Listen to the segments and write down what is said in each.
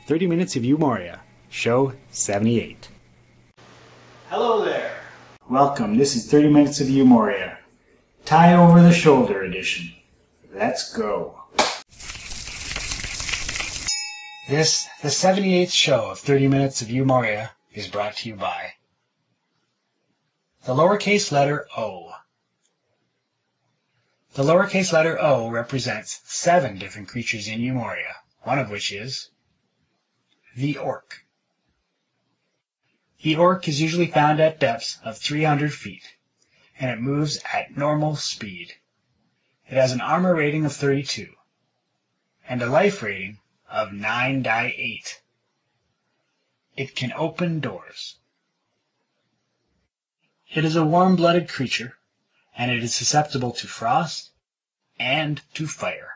30 Minutes of UMoria, Show 78. Hello there. Welcome, this is 30 Minutes of UMoria, Tie Over the Shoulder edition. Let's go. This, the 78th show of 30 Minutes of UMoria, is brought to you by the lowercase letter O. The lowercase letter O represents 7 different creatures in UMoria, one of which is the orc. The orc is usually found at depths of 300 feet, and it moves at normal speed. It has an armor rating of 32, and a life rating of 9/8. It can open doors. It is a warm-blooded creature, and it is susceptible to frost and to fire.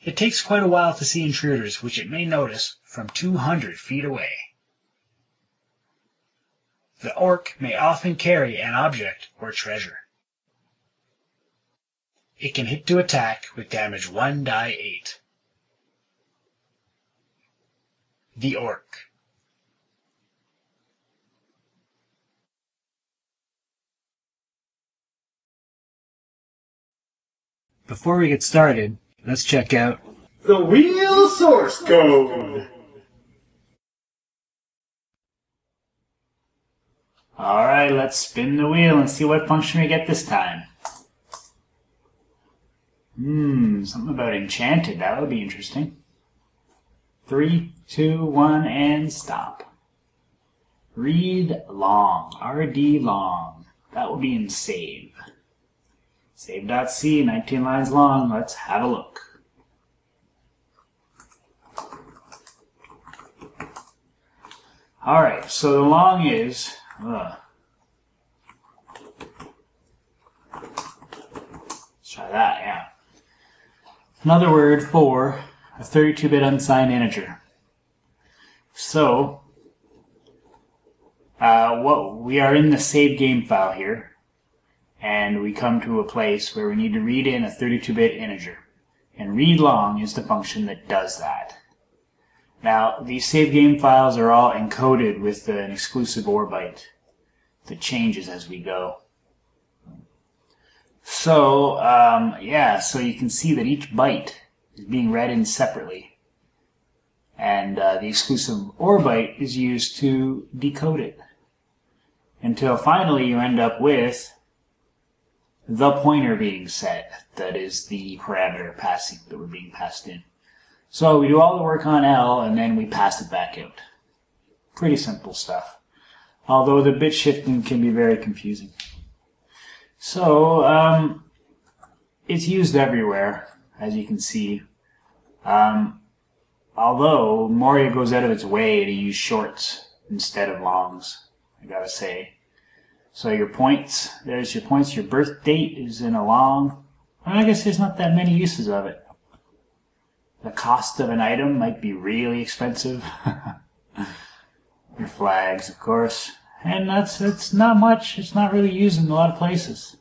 It takes quite a while to see intruders, which it may notice from 200 feet away. The orc may often carry an object or treasure. It can hit to attack with damage 1/8. The orc. Before we get started, let's check out the wheel source code. Alright, let's spin the wheel and see what function we get this time. Something about enchanted, that would be interesting. 3, 2, 1, and stop. Read long, RD long. That will be in save. Save.c, 19 lines long. Let's have a look. Alright, so the long is... Let's try that, yeah. Another word for a 32-bit unsigned integer. So, we are in the save game file here, and we come to a place where we need to read in a 32-bit integer. And read long is the function that does that. Now, these save game files are all encoded with an exclusive OR byte that changes as we go. So, so you can see that each byte is being read in separately. And the exclusive OR byte is used to decode it. Until finally you end up with the pointer being set. That is the parameter that we're being passed in. So we do all the work on L and then we pass it back out. Pretty simple stuff. Although the bit shifting can be very confusing. So, it's used everywhere, as you can see. Although Moria goes out of its way to use shorts instead of longs, I gotta say. So your points, there's your points. Your birth date is in a long. I guess there's not that many uses of it. The cost of an item might be really expensive. Your flags, of course. And it's not much. It's not really used in a lot of places.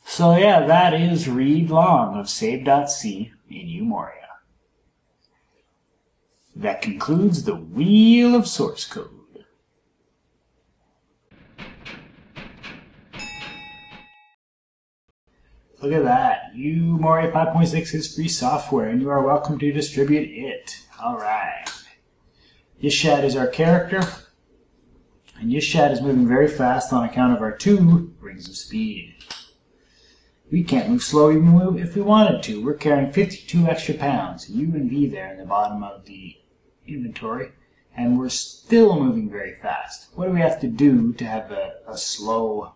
So yeah, that is read long of save.c in UMoria. That concludes the wheel of source code. Look at that. UMoria 5.6 is free software, and you are welcome to distribute it. Alright. Yishad is our character, and Yishad is moving very fast on account of our 2 rings of speed. We can't move slow even if we wanted to. We're carrying 52 extra pounds, U and V there in the bottom of the inventory, and we're still moving very fast. What do we have to do to have a slower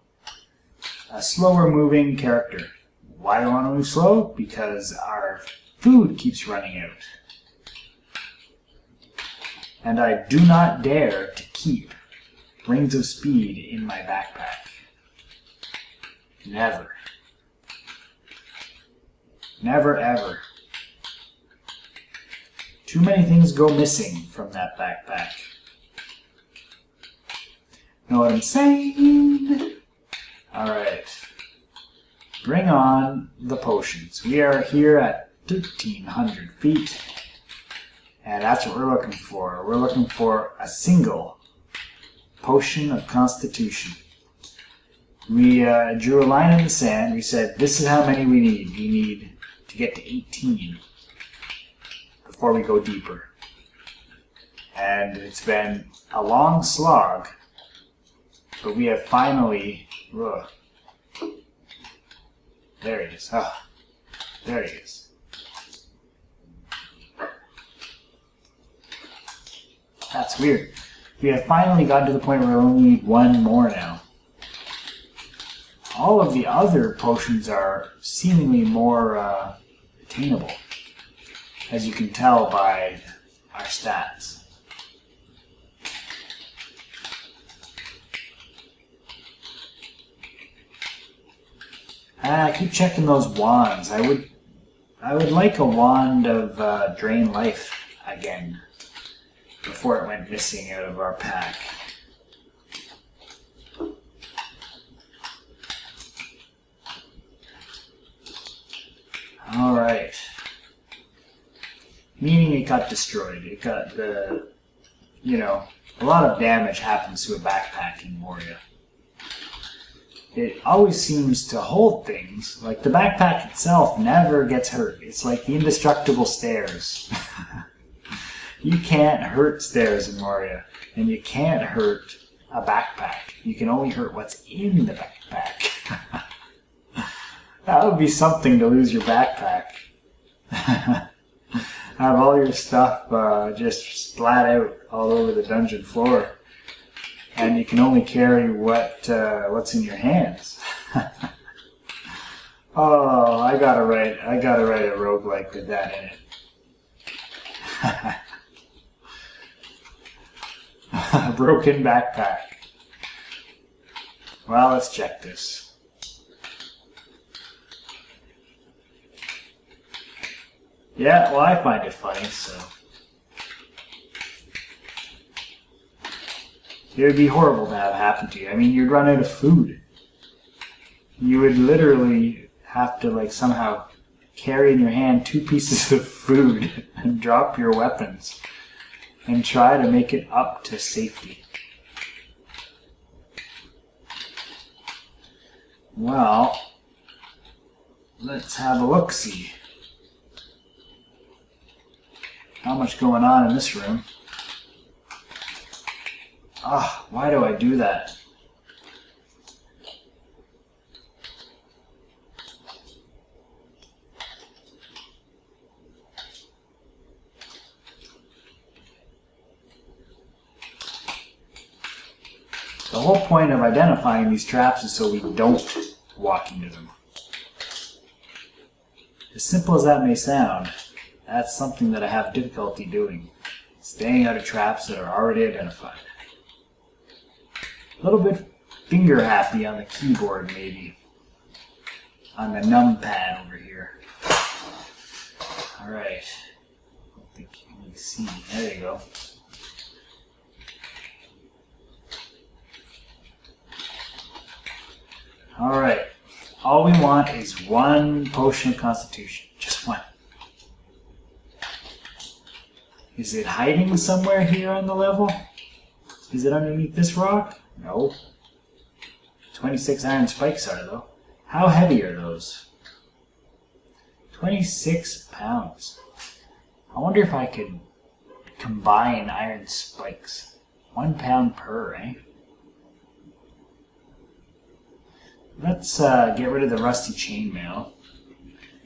moving character? Why do I want to move slow? Because our food keeps running out. And I do not dare to keep rings of speed in my backpack. Never. Never ever. Too many things go missing from that backpack. Know what I'm saying? Alright. Bring on the potions. We are here at 1,300 feet. And that's what we're looking for. We're looking for a single potion of constitution. We drew a line in the sand. We said, this is how many we need. We need to get to 18 before we go deeper. And it's been a long slog, but we have finally... Ugh. There he is. Oh, there he is. That's weird. We have finally gotten to the point where we only need one more now. All of the other potions are seemingly more attainable, as you can tell by our stats. I keep checking those wands. I would like a wand of Drain Life again, before it went missing out of our pack. Alright. Meaning it got destroyed. It got the... You know, a lot of damage happens to a backpack in Moria. It always seems to hold things. Like the backpack itself never gets hurt. It's like the indestructible stairs. You can't hurt stairs in Moria, and you can't hurt a backpack. You can only hurt what's in the backpack. That would be something to lose your backpack. Have all your stuff just splat out all over the dungeon floor, and you can only carry what's in your hands. Oh, I gotta write a roguelike with that in it. A broken backpack. Well, let's check this. Yeah, well, I find it funny, so. It would be horrible to have happen to you. I mean, you'd run out of food. You would literally have to, like, somehow carry in your hand 2 pieces of food and drop your weapons and try to make it up to safety. Well, let's have a look-see. Not much going on in this room. Ah, why do I do that? The whole point of identifying these traps is so we don't walk into them. As simple as that may sound, that's something that I have difficulty doing. Staying out of traps that are already identified. A little bit finger happy on the keyboard, maybe. On the numpad over here. Alright. I don't think you can really see. There you go. Alright. All we want is 1 potion of constitution. Just 1. Is it hiding somewhere here on the level? Is it underneath this rock? No. 26 iron spikes are, though. How heavy are those? 26 pounds. I wonder if I could combine iron spikes. 1 pound per, eh? Let's get rid of the rusty chainmail.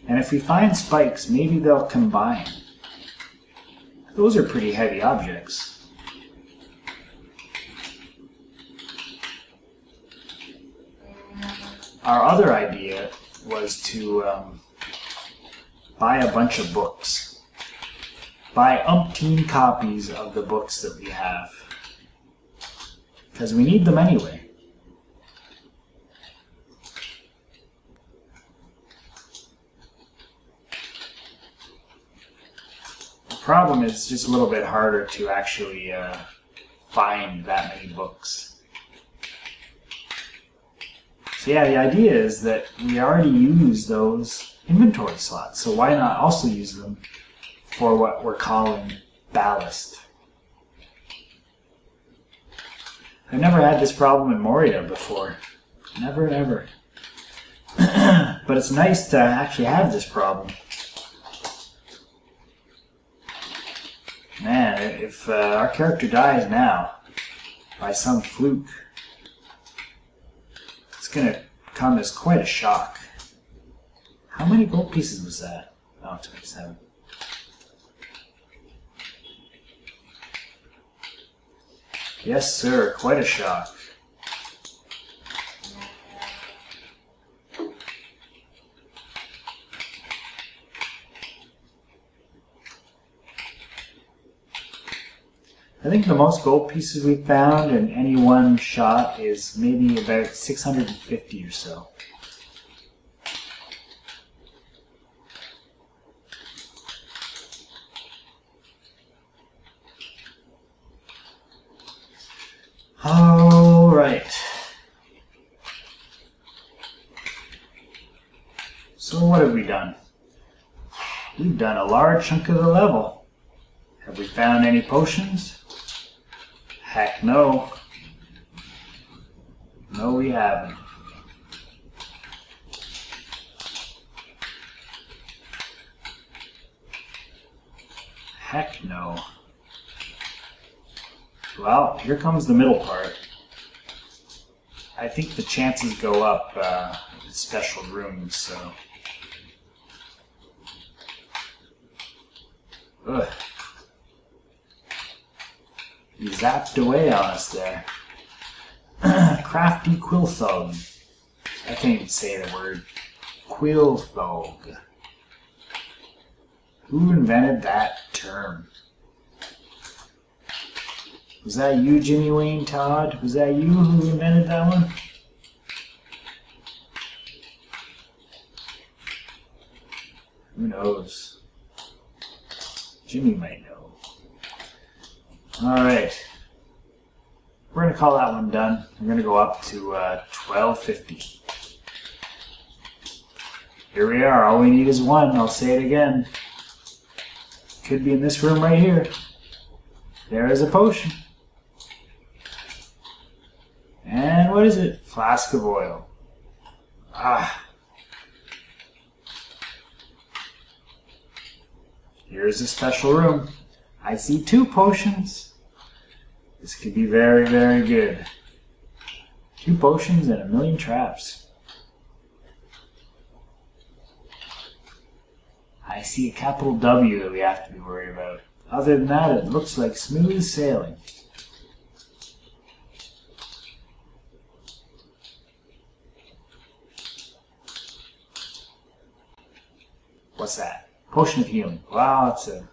And if we find spikes, maybe they'll combine. Those are pretty heavy objects. Our other idea was to buy a bunch of books. Buy umpteen copies of the books that we have. Because we need them anyway. The problem is it's just a little bit harder to actually find that many books. So yeah, the idea is that we already use those inventory slots, so why not also use them for what we're calling ballast. I've never had this problem in Moria before. Never, never. But it's nice to actually have this problem. Man, if our character dies now, by some fluke, it's going to come as quite a shock. How many gold pieces was that? Oh, 27. Yes, sir, quite a shock. I think the most gold pieces we've found in any one shot is maybe about 650 or so. All right. So what have we done? We've done a large chunk of the level. Have we found any potions? Heck no. No, we haven't. Heck no. Well, here comes the middle part. I think the chances go up with special rooms, so... Ugh. He zapped away on us there. Crafty Quilthog. I can't even say the word. Quilthog. Who invented that term? Was that you, Jimmy Wayne Todd? Was that you who invented that one? Who knows? Jimmy might know. Alright. We're going to call that one done. We're going to go up to 1250. Here we are. All we need is one. I'll say it again. Could be in this room right here. There is a potion. And what is it? Flask of oil. Ah. Here's a special room. I see 2 potions. This could be very, very good. 2 potions and 1,000,000 traps. I see a capital W that we have to be worried about. Other than that, it looks like smooth sailing. What's that? Potion of healing. Wow, that's a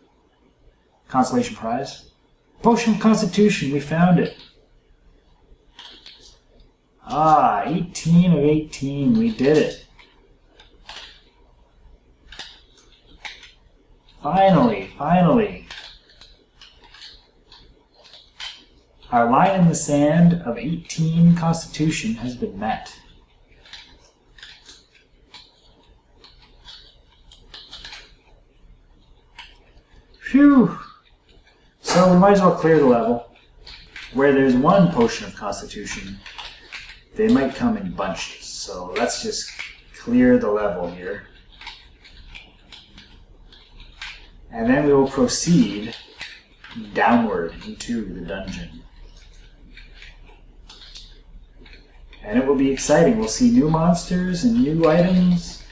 consolation prize. Potion of Constitution, we found it. Ah, 18 of 18, we did it. Finally, finally. Our line in the sand of 18 Constitution has been met. Phew! So we might as well clear the level. Where there's 1 potion of Constitution, they might come in bunches. So let's just clear the level here. And then we will proceed downward into the dungeon. And it will be exciting. We'll see new monsters and new items,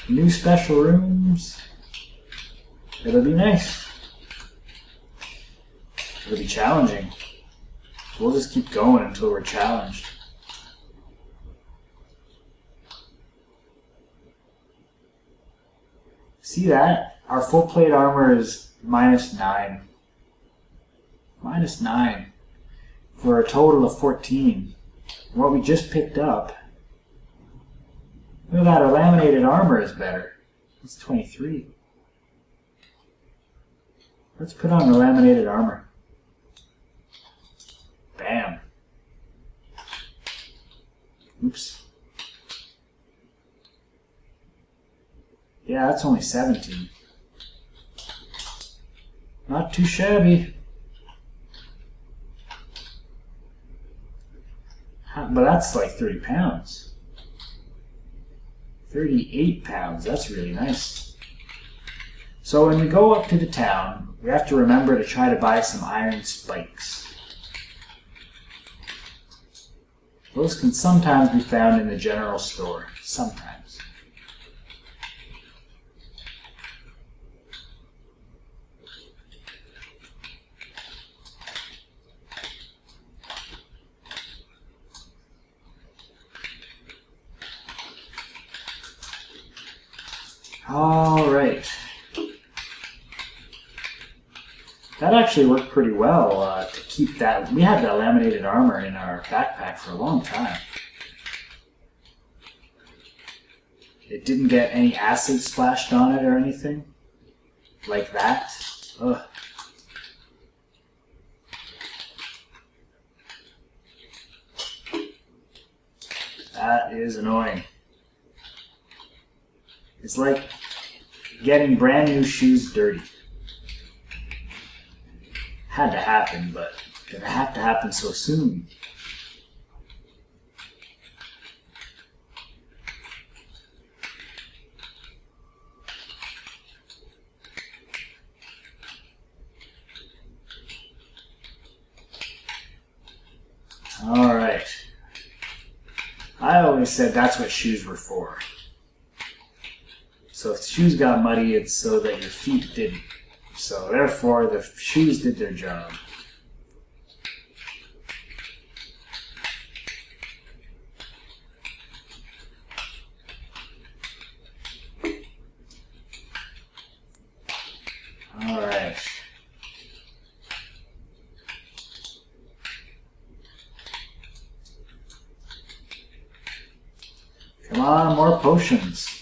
new special rooms. It'll be nice. It'll be challenging. We'll just keep going until we're challenged. See that? Our full plate armor is -9. -9. For a total of 14. And what we just picked up, look at that, our laminated armor is better. It's 23. Let's put on the laminated armor. Bam. Oops. Yeah, that's only 17. Not too shabby. But that's like 30 pounds. 38 pounds. That's really nice. So when we go up to the town, we have to remember to try to buy some iron spikes. Those can sometimes be found in the general store. Sometimes. All right. That actually worked pretty well to keep that. We had that laminated armor in our backpack for a long time. It didn't get any acid splashed on it or anything like that. Ugh. That is annoying. It's like getting brand new shoes dirty. Had to happen, but did it have to happen so soon? All right. I always said that's what shoes were for. So if the shoes got muddy, it's so that your feet didn't. So therefore, the shoes did their job. All right. Come on, more potions.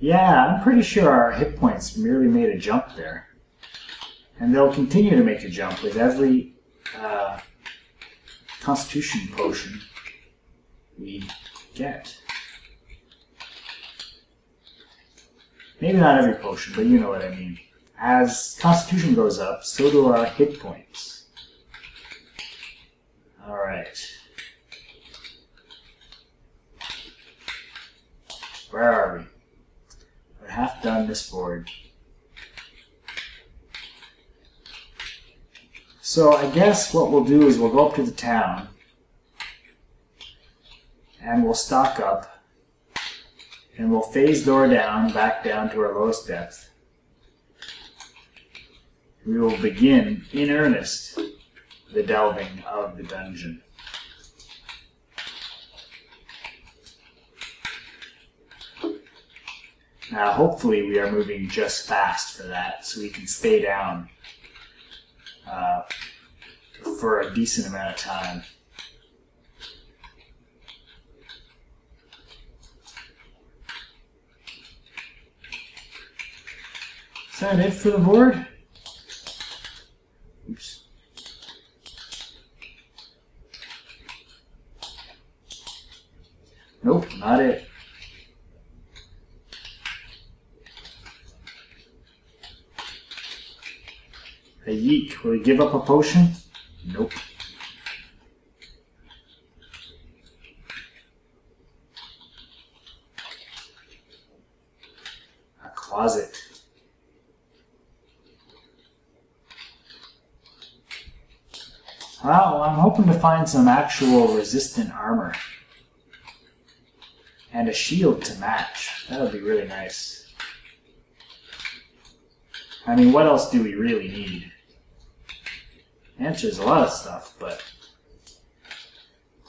Yeah, I'm pretty sure our hit points merely made a jump there. And they'll continue to make a jump with every Constitution potion we get. Maybe not every potion, but you know what I mean. As Constitution goes up, so do our hit points. Alright. Where are we? We're half done this board. So I guess what we'll do is we'll go up to the town and we'll stock up and we'll phase door down, back down to our lowest depth. We will begin in earnest the delving of the dungeon. Now, hopefully we are moving just fast for that, so we can stay down for a decent amount of time. Is that it for the board? Oops. Nope, not it. A yeek. Will he give up a potion? Nope. A closet. Well, I'm hoping to find some actual resistant armor. And a shield to match. That would be really nice. I mean, what else do we really need? Answers a lot of stuff, but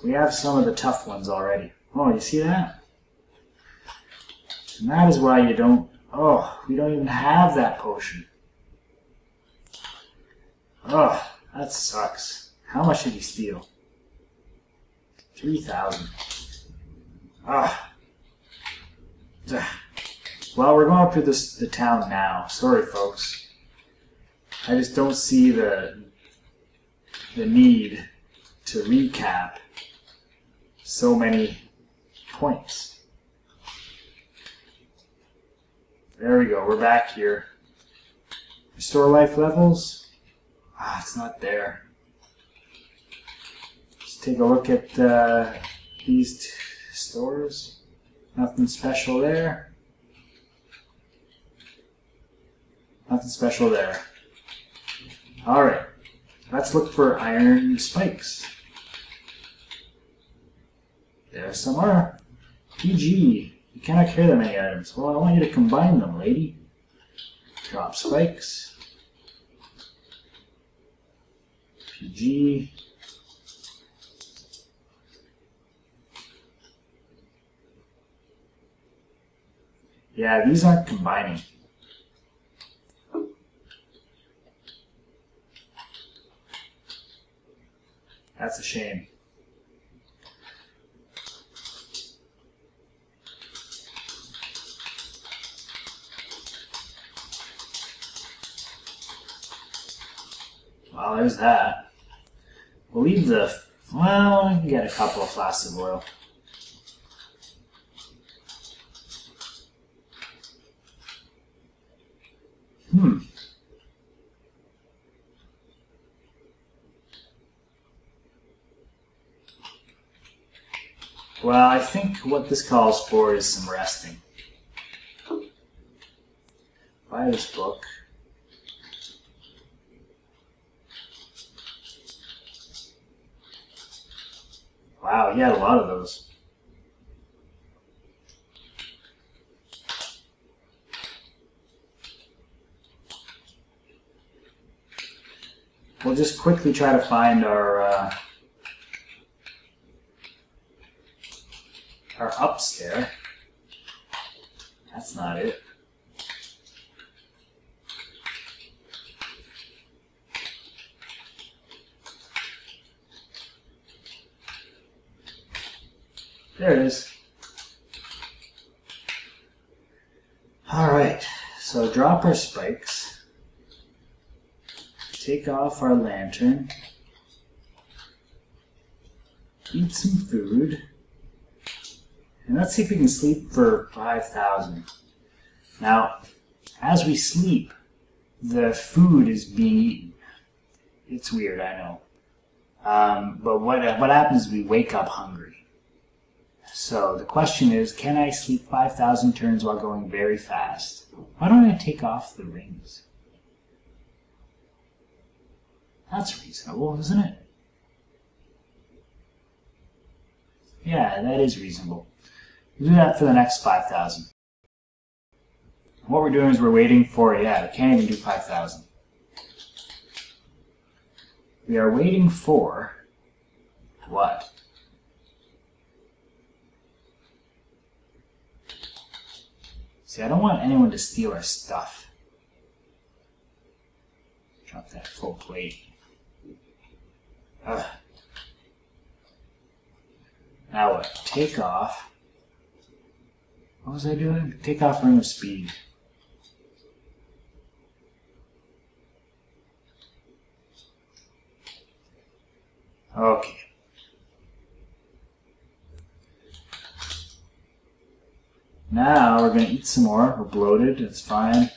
we have some of the tough ones already. Oh, you see that? And that is why you don't... Oh, we don't even have that potion. Oh, that sucks. How much did he steal? 3,000. Ah. Well, we're going up to the town now. Sorry, folks. I just don't see the need to recap so many points. There we go. We're back here. Restore life levels. It's not there. Let's take a look at these stores. Nothing special there. Nothing special there. Alright, let's look for iron spikes. There some are. PG, you cannot carry that many items. Well, I want you to combine them, lady. Drop spikes. PG. Yeah, these aren't combining. That's a shame. Well, there's that. We'll leave the... Well, we can get a couple of flasks of oil. Well, I think what this calls for is some resting. Buy this book. Wow, he had a lot of those. We'll just quickly try to find our upstairs. That's not it. There it is. Alright, so drop our spikes. Take off our lantern. Eat some food. And let's see if we can sleep for 5,000. Now, as we sleep, the food is being eaten. It's weird, I know. But what happens is we wake up hungry. So the question is, can I sleep 5,000 turns while going very fast? Why don't I take off the rings? That's reasonable, isn't it? Yeah, that is reasonable. We'll do that for the next 5,000. What we're doing is we're waiting for, yeah, we can't even do 5,000. We are waiting for what? See, I don't want anyone to steal our stuff. Drop that full plate. Ugh. Now what? Take off. What was I doing? Take off ring of speed. Okay. Now we're going to eat some more. We're bloated. It's fine.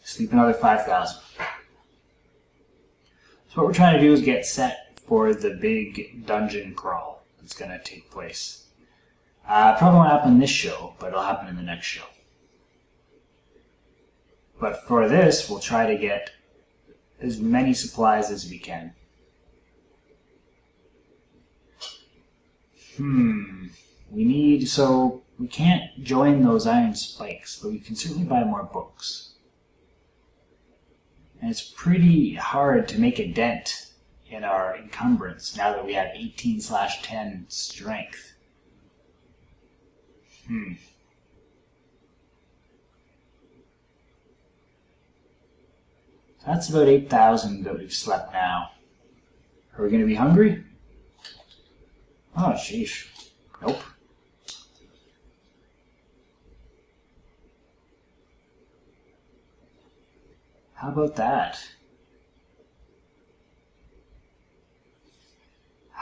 Sleep another 5,000. So what we're trying to do is get set for the big dungeon crawl that's going to take place. Probably won't happen this show, but it'll happen in the next show. But for this, we'll try to get as many supplies as we can. So we can't join those iron spikes, but we can certainly buy more books. And it's pretty hard to make a dent in our encumbrance now that we have 18/10 strength. So that's about 8,000 that we've slept now. Are we going to be hungry? Oh, sheesh. Nope. How about that?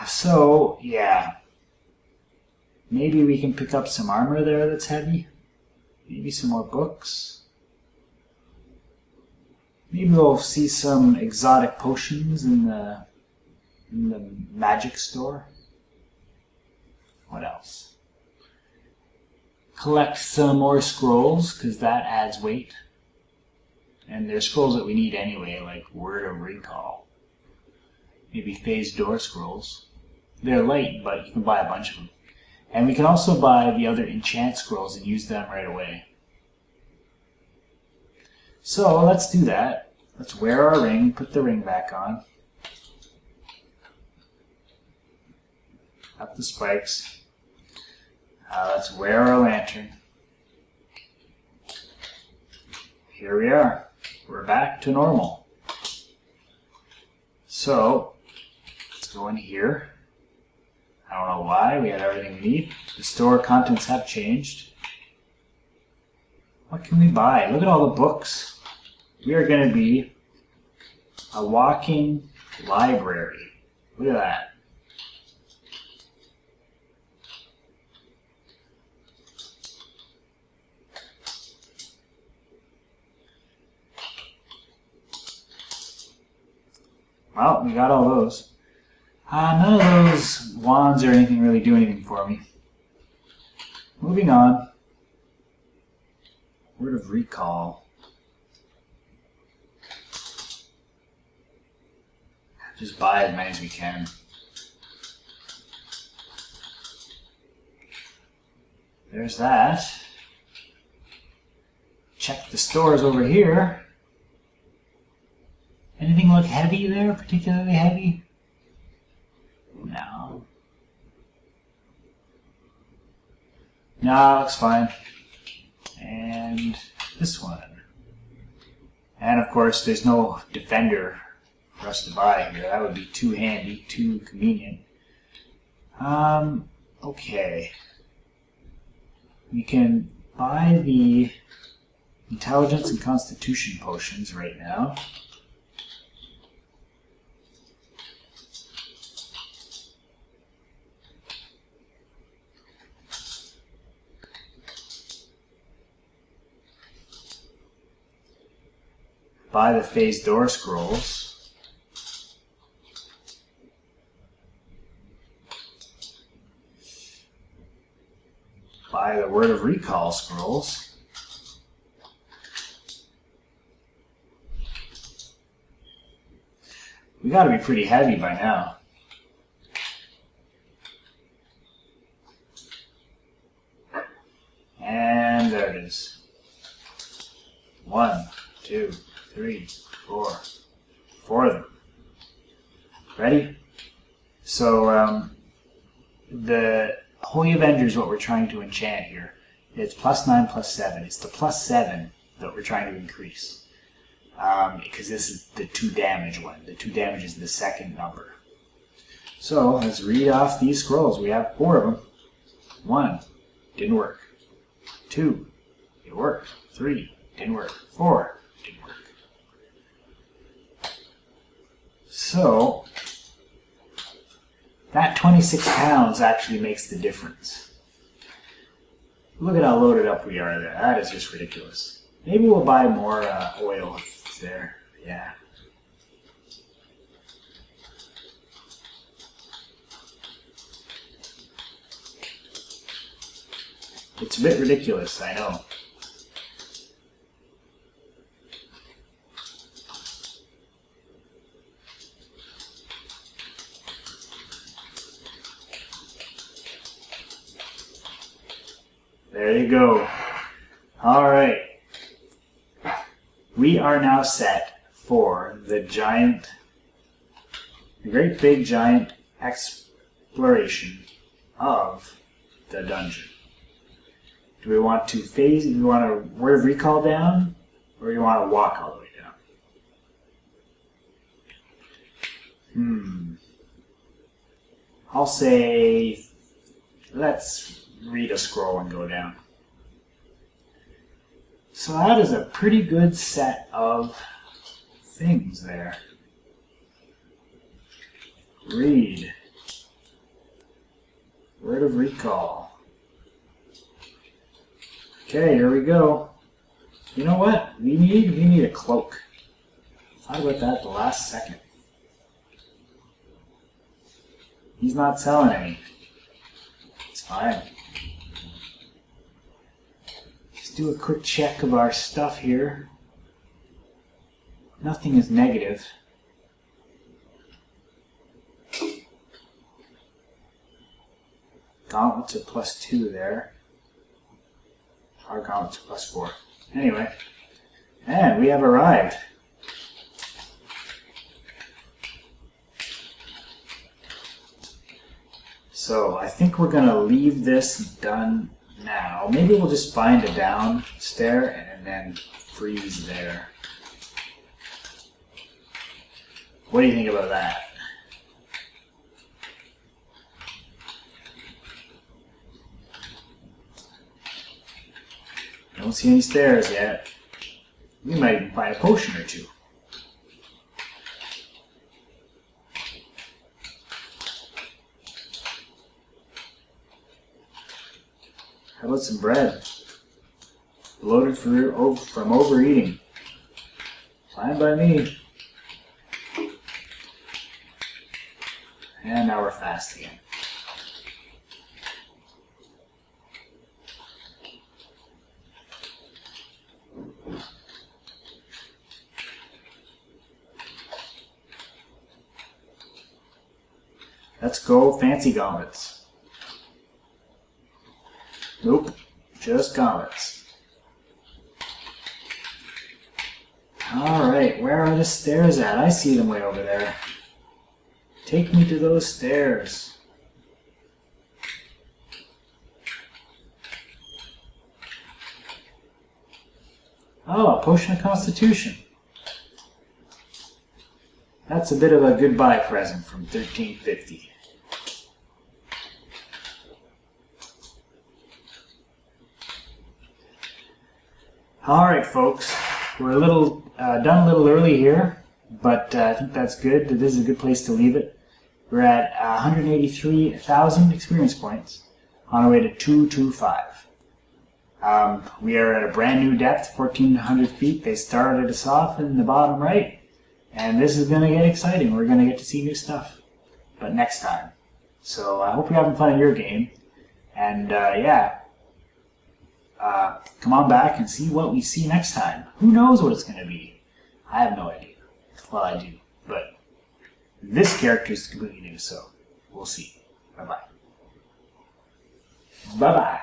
So, yeah. Maybe we can pick up some armor there that's heavy. Maybe some more books. Maybe we'll see some exotic potions in the magic store. What else? Collect some more scrolls, because that adds weight. And there's scrolls that we need anyway, like Word of Recall. Maybe Phase Door scrolls. They're light, but you can buy a bunch of them. And we can also buy the other enchant scrolls and use them right away. So let's do that. Let's wear our ring, put the ring back on. Up the spikes. Let's wear our lantern. Here we are. We're back to normal. So let's go in here. I don't know why. We had everything we need. The store contents have changed. What can we buy? Look at all the books. We are going to be a walking library. Look at that. Well, we got all those. None of those wands or anything really do anything for me. Moving on. Word of Recall. Just buy as many as we can. There's that. Check the stores over here. Anything look heavy there? Particularly heavy? No. No, looks fine. And this one. And of course, there's no defender for us to buy here. That would be too handy, too convenient. Okay. We can buy the intelligence and constitution potions right now. Buy the Phase Door scrolls. Buy the Word of Recall scrolls. We gotta be pretty heavy by now. And there it is. 1, 2, 3, 4. 4 of them. Ready? So, the Holy Avenger is what we're trying to enchant here. It's +9, +7. It's the +7 that we're trying to increase. Because this is the 2 damage one. The 2 damage is the second number. So, let's read off these scrolls. We have 4 of them. 1, didn't work. 2, it worked. 3, didn't work. 4, didn't work. So, that 26 pounds actually makes the difference. Look at how loaded up we are there. That is just ridiculous. Maybe we'll buy more oil if it's there. Yeah. It's a bit ridiculous, I know. There you go. All right. We are now set for the great big giant exploration of the dungeon. Do we want to Word of Recall down, or do you want to walk all the way down? I'll say, let's read a scroll and go down. So that is a pretty good set of things there. Read. Word of Recall. Okay, here we go. You know what? We need a cloak. Thought about that at the last second. He's not selling any. It's fine. Just do a quick check of our stuff here. Nothing is negative. Gauntlets are +2 there. Our gauntlets are +4. Anyway, and we have arrived. So I think we're gonna leave this done now. Maybe we'll just find a down stair and then freeze there. What do you think about that? Don't see any stairs yet. We might even find a potion or two. How about some bread? Bloated from overeating. Fine by me. And now we're fast again. Let's go fancy gauntlets. Nope, just gauntlets. Alright, where are the stairs at? I see them way over there. Take me to those stairs. Oh, a potion of constitution. That's a bit of a goodbye present from 1350. Alright folks, we're done a little early here, but I think that's good. This is a good place to leave it. We're at 183,000 experience points on our way to 225. We are at a brand new depth, 1,400 feet. They started us off in the bottom right, and this is going to get exciting. We're going to get to see new stuff, but next time. So I hope you're having fun in your game, and yeah. Come on back and see what we see next time. Who knows what it's going to be? I have no idea. Well, I do, but this character is completely new, so we'll see. Bye-bye. Bye-bye.